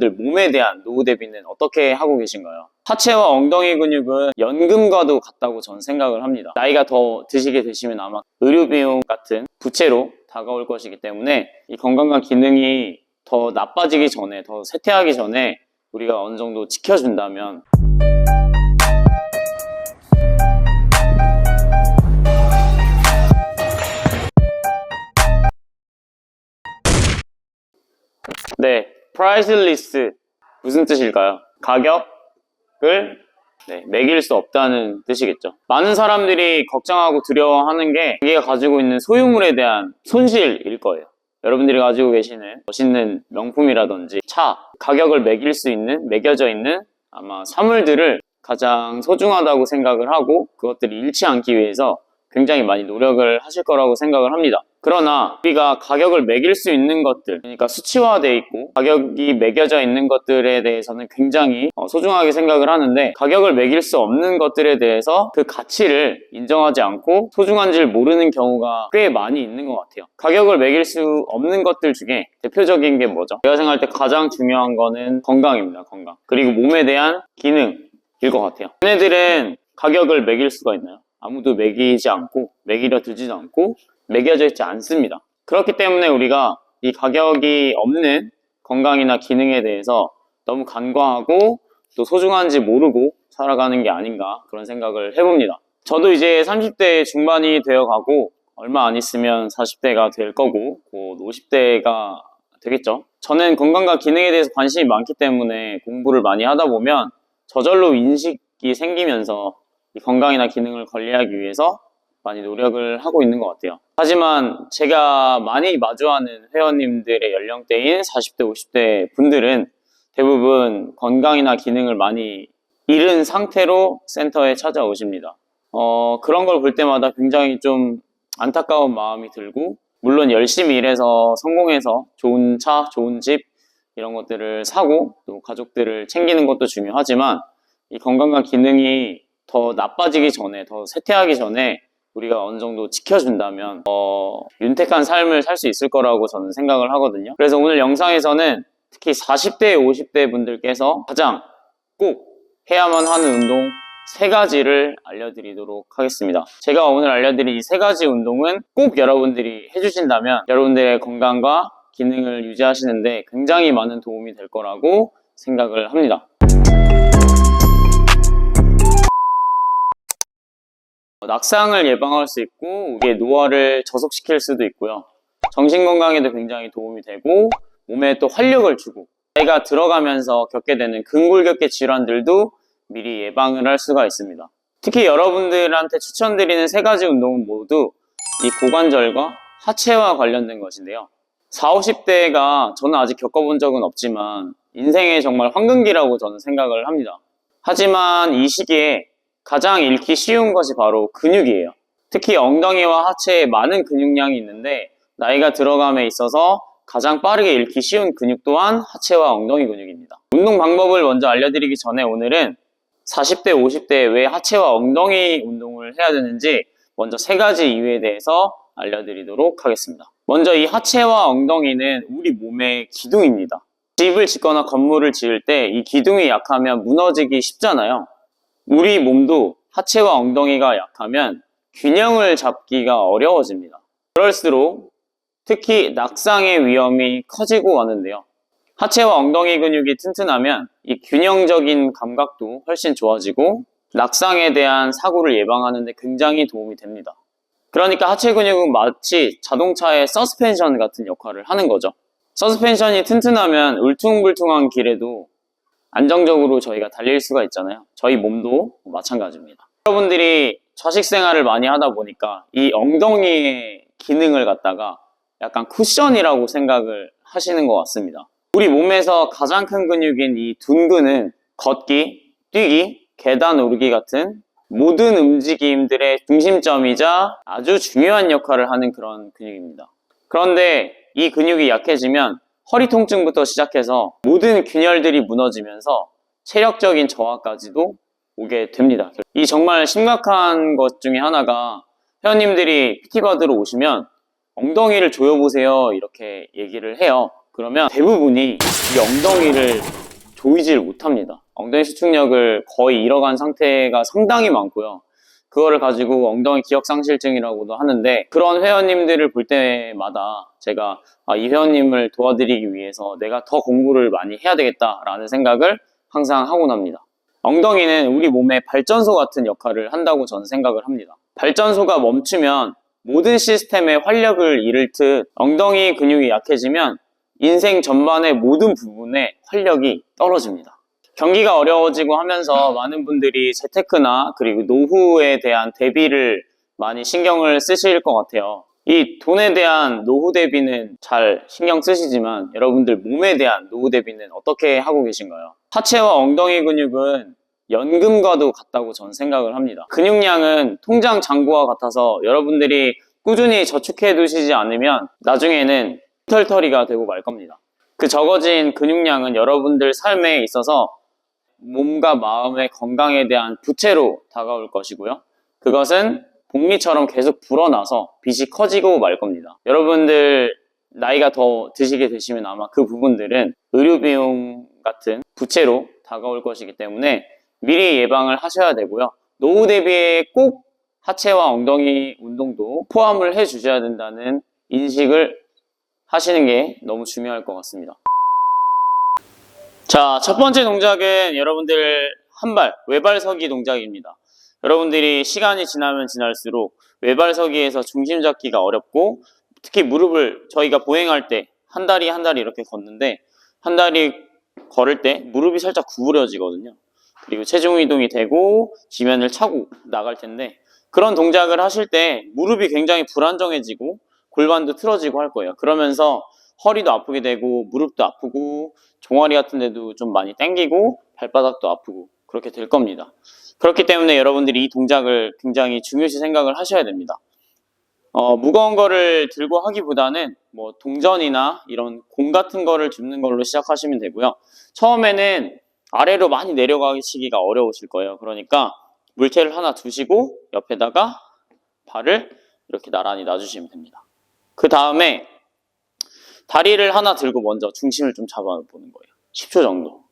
여러분들 몸에 대한 노후 대비는 어떻게 하고 계신가요? 하체와 엉덩이 근육은 연금과도 같다고 저는 생각을 합니다. 나이가 더 드시게 되시면 아마 의료 비용 같은 부채로 다가올 것이기 때문에 이 건강과 기능이 더 나빠지기 전에, 더 쇠퇴하기 전에 우리가 어느 정도 지켜준다면 네, priceless 무슨 뜻일까요? 가격을 매길 수 없다는 뜻이겠죠. 많은 사람들이 걱정하고 두려워하는 게 자기가 가지고 있는 소유물에 대한 손실일 거예요. 여러분들이 가지고 계시는 멋있는 명품이라든지 차, 가격을 매길 수 있는, 매겨져 있는 아마 사물들을 가장 소중하다고 생각을 하고 그것들이 잃지 않기 위해서 굉장히 많이 노력을 하실 거라고 생각을 합니다. 그러나 우리가 가격을 매길 수 있는 것들, 그러니까 수치화되어 있고 가격이 매겨져 있는 것들에 대해서는 굉장히 소중하게 생각을 하는데 가격을 매길 수 없는 것들에 대해서 그 가치를 인정하지 않고 소중한 줄 모르는 경우가 꽤 많이 있는 것 같아요. 가격을 매길 수 없는 것들 중에 대표적인 게 뭐죠? 제가 생각할 때 가장 중요한 거는 건강입니다. 건강. 그리고 몸에 대한 기능일 것 같아요. 얘네들은 가격을 매길 수가 있나요? 아무도 매기지 않고 매기려 들지도 않고 매겨져 있지 않습니다. 그렇기 때문에 우리가 이 가격이 없는 건강이나 기능에 대해서 너무 간과하고 또 소중한지 모르고 살아가는 게 아닌가 그런 생각을 해봅니다. 저도 이제 30대 중반이 되어가고 얼마 안 있으면 40대가 될 거고 곧 50대가 되겠죠. 저는 건강과 기능에 대해서 관심이 많기 때문에 공부를 많이 하다 보면 저절로 인식이 생기면서 이 건강이나 기능을 관리하기 위해서 많이 노력을 하고 있는 것 같아요. 하지만 제가 많이 마주하는 회원님들의 연령대인 40대, 50대 분들은 대부분 건강이나 기능을 많이 잃은 상태로 센터에 찾아오십니다. 그런 걸 볼 때마다 굉장히 좀 안타까운 마음이 들고 물론 열심히 일해서 성공해서 좋은 차, 좋은 집 이런 것들을 사고 또 가족들을 챙기는 것도 중요하지만 이 건강과 기능이 더 나빠지기 전에, 더 쇠퇴하기 전에 우리가 어느 정도 지켜준다면 윤택한 삶을 살 수 있을 거라고 저는 생각을 하거든요. 그래서 오늘 영상에서는 특히 40대, 50대 분들께서 가장 꼭 해야만 하는 운동 3가지를 알려드리도록 하겠습니다. 제가 오늘 알려드릴 이 3가지 운동은 꼭 여러분들이 해주신다면 여러분들의 건강과 기능을 유지하시는데 굉장히 많은 도움이 될 거라고 생각을 합니다. 낙상을 예방할 수 있고 이게 노화를 저속시킬 수도 있고요. 정신건강에도 굉장히 도움이 되고 몸에 또 활력을 주고 나이가 들어가면서 겪게 되는 근골격계 질환들도 미리 예방을 할 수가 있습니다. 특히 여러분들한테 추천드리는 3가지 운동은 모두 이 고관절과 하체와 관련된 것인데요. 40, 50대가 저는 아직 겪어본 적은 없지만 인생의 정말 황금기라고 저는 생각을 합니다. 하지만 이 시기에 가장 잃기 쉬운 것이 바로 근육이에요. 특히 엉덩이와 하체에 많은 근육량이 있는데 나이가 들어감에 있어서 가장 빠르게 잃기 쉬운 근육 또한 하체와 엉덩이 근육입니다. 운동 방법을 먼저 알려드리기 전에 오늘은 40대, 50대에 왜 하체와 엉덩이 운동을 해야 되는지 먼저 3가지 이유에 대해서 알려드리도록 하겠습니다. 먼저 이 하체와 엉덩이는 우리 몸의 기둥입니다. 집을 짓거나 건물을 지을 때 이 기둥이 약하면 무너지기 쉽잖아요. 우리 몸도 하체와 엉덩이가 약하면 균형을 잡기가 어려워집니다. 그럴수록 특히 낙상의 위험이 커지고 가는데요. 하체와 엉덩이 근육이 튼튼하면 이 균형적인 감각도 훨씬 좋아지고 낙상에 대한 사고를 예방하는 데 굉장히 도움이 됩니다. 그러니까 하체 근육은 마치 자동차의 서스펜션 같은 역할을 하는 거죠. 서스펜션이 튼튼하면 울퉁불퉁한 길에도 안정적으로 저희가 달릴 수가 있잖아요. 저희 몸도 마찬가지입니다. 여러분들이 좌식 생활을 많이 하다 보니까 이 엉덩이의 기능을 갖다가 약간 쿠션이라고 생각을 하시는 것 같습니다. 우리 몸에서 가장 큰 근육인 이 둔근은 걷기, 뛰기, 계단 오르기 같은 모든 움직임들의 중심점이자 아주 중요한 역할을 하는 그런 근육입니다. 그런데 이 근육이 약해지면 허리 통증부터 시작해서 모든 균열들이 무너지면서 체력적인 저하까지도 오게 됩니다. 이 정말 심각한 것 중에 하나가 회원님들이 PT 받으러 오시면 엉덩이를 조여보세요 이렇게 얘기를 해요. 그러면 대부분이 이 엉덩이를 조이지를 못합니다. 엉덩이 수축력을 거의 잃어간 상태가 상당히 많고요. 그거를 가지고 엉덩이 기억상실증이라고도 하는데, 그런 회원님들을 볼 때마다 제가 이 회원님을 도와드리기 위해서 내가 더 공부를 많이 해야 되겠다라는 생각을 항상 하곤 합니다. 엉덩이는 우리 몸의 발전소 같은 역할을 한다고 저는 생각을 합니다. 발전소가 멈추면 모든 시스템에 활력을 잃을 듯 엉덩이 근육이 약해지면 인생 전반의 모든 부분에 활력이 떨어집니다. 경기가 어려워지고 하면서 많은 분들이 재테크나 그리고 노후에 대한 대비를 많이 신경을 쓰실 것 같아요. 이 돈에 대한 노후 대비는 잘 신경 쓰시지만 여러분들 몸에 대한 노후 대비는 어떻게 하고 계신가요? 하체와 엉덩이 근육은 연금과도 같다고 저는 생각을 합니다. 근육량은 통장 잔고와 같아서 여러분들이 꾸준히 저축해 두시지 않으면 나중에는 털터리가 되고 말 겁니다. 그 적어진 근육량은 여러분들 삶에 있어서 몸과 마음의 건강에 대한 부채로 다가올 것이고요. 그것은 복리처럼 계속 불어나서 빚이 커지고 말 겁니다. 여러분들 나이가 더 드시게 되시면 아마 그 부분들은 의료비용 같은 부채로 다가올 것이기 때문에 미리 예방을 하셔야 되고요. 노후 대비에 꼭 하체와 엉덩이 운동도 포함을 해 주셔야 된다는 인식을 하시는 게 너무 중요할 것 같습니다. 자, 첫 번째 동작은 여러분들 한발, 외발서기 동작입니다. 여러분들이 시간이 지나면 지날수록 외발서기에서 중심 잡기가 어렵고, 특히 무릎을 저희가 보행할 때 한 다리 한 다리 이렇게 걷는데, 한 다리 걸을 때 무릎이 살짝 구부려지거든요. 그리고 체중 이동이 되고 지면을 차고 나갈 텐데, 그런 동작을 하실 때 무릎이 굉장히 불안정해지고 골반도 틀어지고 할 거예요. 그러면서 허리도 아프게 되고 무릎도 아프고 종아리 같은 데도 좀 많이 당기고 발바닥도 아프고 그렇게 될 겁니다. 그렇기 때문에 여러분들이 이 동작을 굉장히 중요시 생각을 하셔야 됩니다. 무거운 거를 들고 하기보다는 뭐 동전이나 이런 공 같은 거를 줍는 걸로 시작하시면 되고요. 처음에는 아래로 많이 내려가시기가 어려우실 거예요. 그러니까 물체를 하나 두시고 옆에다가 발을 이렇게 나란히 놔주시면 됩니다. 그 다음에 다리를 하나 들고 먼저 중심을 좀 잡아보는 거예요. 10초 정도.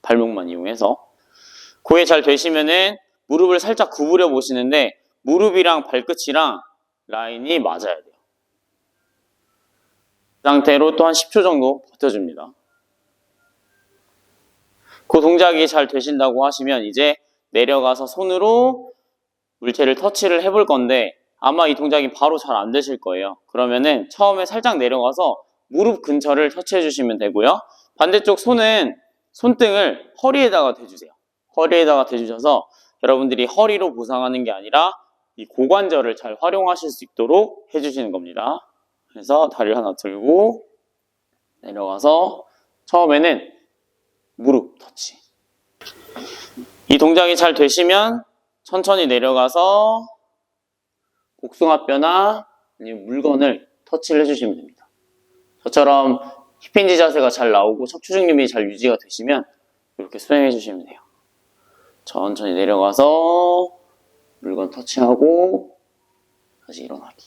발목만 이용해서. 그게 잘 되시면은 무릎을 살짝 구부려 보시는데 무릎이랑 발끝이랑 라인이 맞아야 돼요. 그 상태로 또 한 10초 정도 버텨줍니다. 그 동작이 잘 되신다고 하시면 이제 내려가서 손으로 물체를 터치를 해볼 건데 아마 이 동작이 바로 잘 안 되실 거예요. 그러면은 처음에 살짝 내려가서 무릎 근처를 터치해 주시면 되고요. 반대쪽 손은 손등을 허리에다가 대주세요. 허리에다가 대주셔서 여러분들이 허리로 보상하는 게 아니라 이 고관절을 잘 활용하실 수 있도록 해주시는 겁니다. 그래서 다리를 하나 들고 내려가서 처음에는 무릎 터치. 이 동작이 잘 되시면 천천히 내려가서 복숭아뼈나 아니면 물건을 터치를 해주시면 됩니다. 저처럼 힙힌지 자세가 잘 나오고 척추 중립이 잘 유지가 되시면 이렇게 수행해 주시면 돼요. 천천히 내려가서 물건 터치하고 다시 일어나기.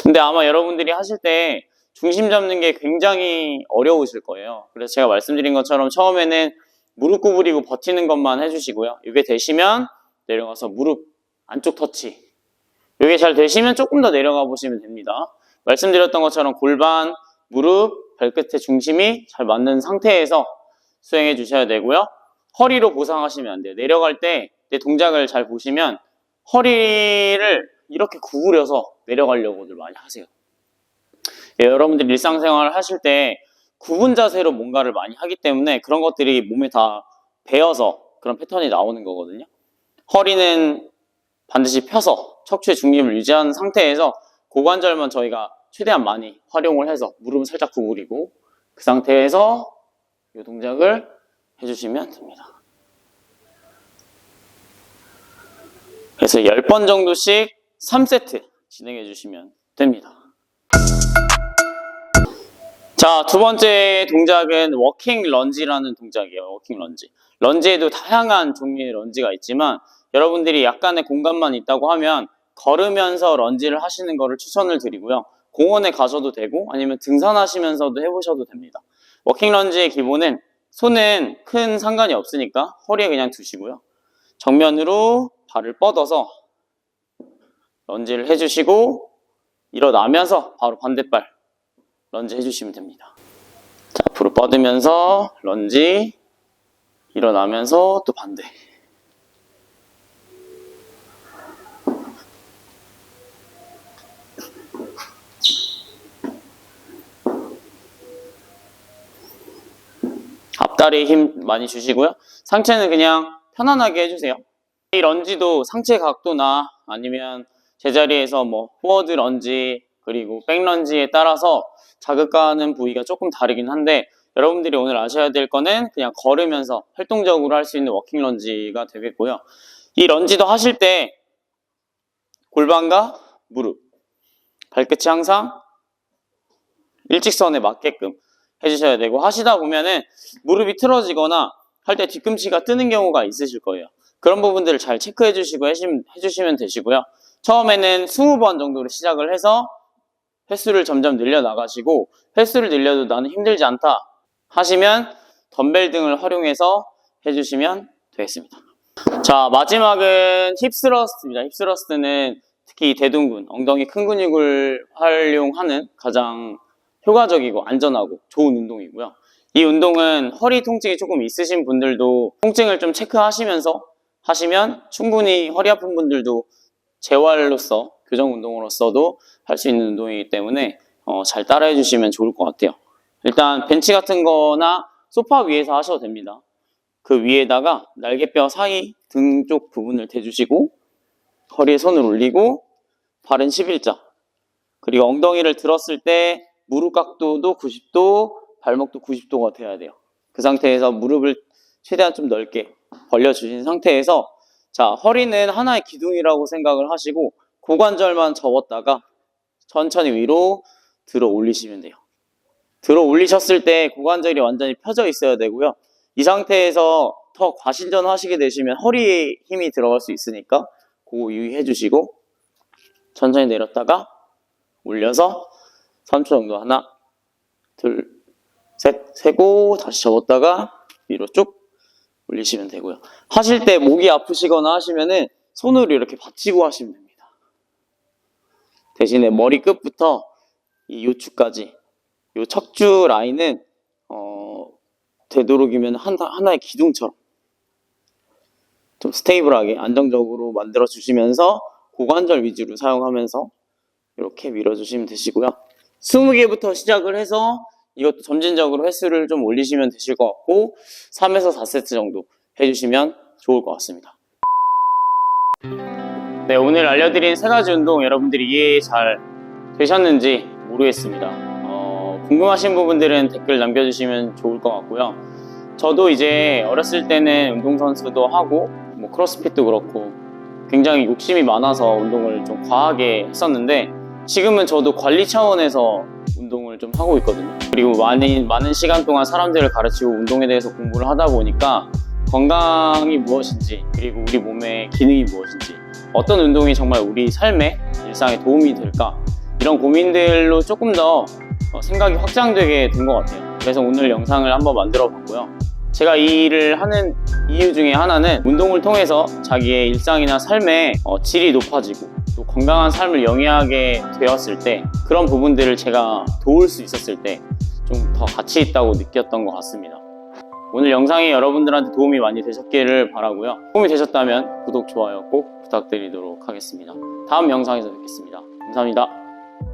근데 아마 여러분들이 하실 때 중심 잡는 게 굉장히 어려우실 거예요. 그래서 제가 말씀드린 것처럼 처음에는 무릎 구부리고 버티는 것만 해주시고요. 이게 되시면 내려가서 무릎 안쪽 터치. 이게 잘 되시면 조금 더 내려가 보시면 됩니다. 말씀드렸던 것처럼 골반, 무릎, 발끝의 중심이 잘 맞는 상태에서 수행해 주셔야 되고요. 허리로 보상하시면 안 돼요. 내려갈 때 내 동작을 잘 보시면 허리를 이렇게 구부려서 내려가려고들 많이 하세요. 예, 여러분들 일상생활을 하실 때 구분 자세로 뭔가를 많이 하기 때문에 그런 것들이 몸에 다 배어서 그런 패턴이 나오는 거거든요. 허리는 반드시 펴서 척추의 중립을 유지한 상태에서 고관절만 저희가 최대한 많이 활용을 해서 무릎은 살짝 구부리고 그 상태에서 이 동작을 해주시면 됩니다. 그래서 10번 정도씩 3세트 진행해 주시면 됩니다. 자, 두 번째 동작은 워킹 런지라는 동작이에요. 워킹 런지. 런지에도 다양한 종류의 런지가 있지만 여러분들이 약간의 공간만 있다고 하면 걸으면서 런지를 하시는 거를 추천을 드리고요. 공원에 가셔도 되고 아니면 등산하시면서도 해보셔도 됩니다. 워킹 런지의 기본은 손은 큰 상관이 없으니까 허리에 그냥 두시고요. 정면으로 발을 뻗어서 런지를 해주시고 일어나면서 바로 반대발 런지 해주시면 됩니다. 자, 앞으로 뻗으면서 런지, 일어나면서 또 반대. 앞다리에 힘 많이 주시고요. 상체는 그냥 편안하게 해주세요. 이 런지도 상체 각도나 아니면 제자리에서 뭐 포워드 런지 그리고 백 런지에 따라서 자극하는 부위가 조금 다르긴 한데 여러분들이 오늘 아셔야 될 거는 그냥 걸으면서 활동적으로 할 수 있는 워킹 런지가 되겠고요. 이 런지도 하실 때 골반과 무릎, 발끝이 항상 일직선에 맞게끔 해주셔야 되고 하시다 보면은 무릎이 틀어지거나 할 때 뒤꿈치가 뜨는 경우가 있으실 거예요. 그런 부분들을 잘 체크해 주시고 해주시면 되시고요. 처음에는 20번 정도로 시작을 해서 횟수를 점점 늘려나가시고 횟수를 늘려도 나는 힘들지 않다 하시면 덤벨 등을 활용해서 해주시면 되겠습니다. 자, 마지막은 힙스러스트입니다. 힙스러스트는 특히 대둔근, 엉덩이 큰 근육을 활용하는 가장 효과적이고 안전하고 좋은 운동이고요. 이 운동은 허리 통증이 조금 있으신 분들도 통증을 좀 체크하시면서 하시면 충분히 허리 아픈 분들도 재활로서 교정 운동으로서도 할 수 있는 운동이기 때문에 잘 따라해 주시면 좋을 것 같아요. 일단 벤치 같은 거나 소파 위에서 하셔도 됩니다. 그 위에다가 날개뼈 사이 등 쪽 부분을 대주시고 허리에 손을 올리고 발은 11자 그리고 엉덩이를 들었을 때 무릎 각도도 90도, 발목도 90도가 돼야 돼요. 그 상태에서 무릎을 최대한 좀 넓게 벌려주신 상태에서 자, 허리는 하나의 기둥이라고 생각을 하시고 고관절만 접었다가 천천히 위로 들어 올리시면 돼요. 들어 올리셨을 때 고관절이 완전히 펴져 있어야 되고요. 이 상태에서 더 과신전 하시게 되시면 허리에 힘이 들어갈 수 있으니까 그거 유의해 주시고 천천히 내렸다가 올려서 3초 정도 하나, 둘, 셋 세고 다시 접었다가 위로 쭉 올리시면 되고요. 하실 때 목이 아프시거나 하시면은 손으로 이렇게 받치고 하시면 됩니다. 대신에 머리 끝부터 이 요추까지 요 척추 라인은 되도록이면 하나의 기둥처럼 좀 스테이블하게 안정적으로 만들어 주시면서 고관절 위주로 사용하면서 이렇게 밀어주시면 되시고요. 20개부터 시작을 해서 이것도 점진적으로 횟수를 좀 올리시면 되실 것 같고 3에서 4세트 정도 해주시면 좋을 것 같습니다. 네, 오늘 알려드린 3가지 운동 여러분들이 이해 잘 되셨는지 모르겠습니다. 궁금하신 부분들은 댓글 남겨주시면 좋을 것 같고요. 저도 이제 어렸을 때는 운동선수도 하고 뭐 크로스핏도 그렇고 굉장히 욕심이 많아서 운동을 좀 과하게 했었는데 지금은 저도 관리 차원에서 운동을 좀 하고 있거든요. 그리고 많은 시간 동안 사람들을 가르치고 운동에 대해서 공부를 하다 보니까 건강이 무엇인지 그리고 우리 몸의 기능이 무엇인지 어떤 운동이 정말 우리 삶에 일상에 도움이 될까 이런 고민들로 조금 더 생각이 확장되게 된 것 같아요. 그래서 오늘 영상을 한번 만들어 봤고요. 제가 이 일을 하는 이유 중에 하나는 운동을 통해서 자기의 일상이나 삶의 질이 높아지고 또 건강한 삶을 영위하게 되었을 때 그런 부분들을 제가 도울 수 있었을 때 좀 더 가치 있다고 느꼈던 것 같습니다. 오늘 영상이 여러분들한테 도움이 많이 되셨기를 바라고요. 도움이 되셨다면 구독, 좋아요 꼭 부탁드리도록 하겠습니다. 다음 영상에서 뵙겠습니다. 감사합니다.